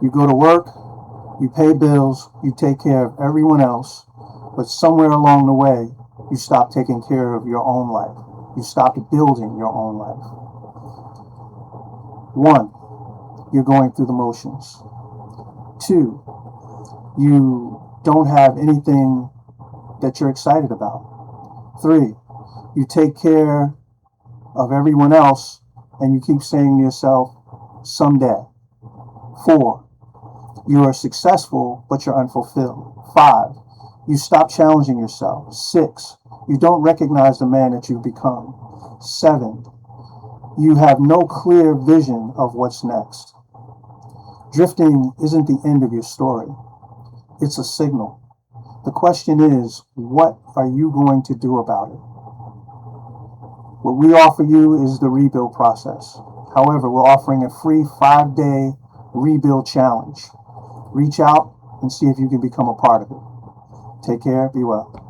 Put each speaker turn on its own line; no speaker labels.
You go to work, you pay bills, you take care of everyone else, but somewhere along the way, you stop taking care of your own life. You stop building your own life. One, you're going through the motions. Two, you don't have anything that you're excited about. Three, you take care of everyone else and you keep saying to yourself, someday. Four, you are successful, but you're unfulfilled. Five, you stop challenging yourself. Six, you don't recognize the man that you've become. Seven, you have no clear vision of what's next. Drifting isn't the end of your story, it's a signal. The question is, what are you going to do about it? What we offer you is the rebuild process. However, we're offering a free 5-day rebuild challenge. Reach out and see if you can become a part of it. Take care. Be well.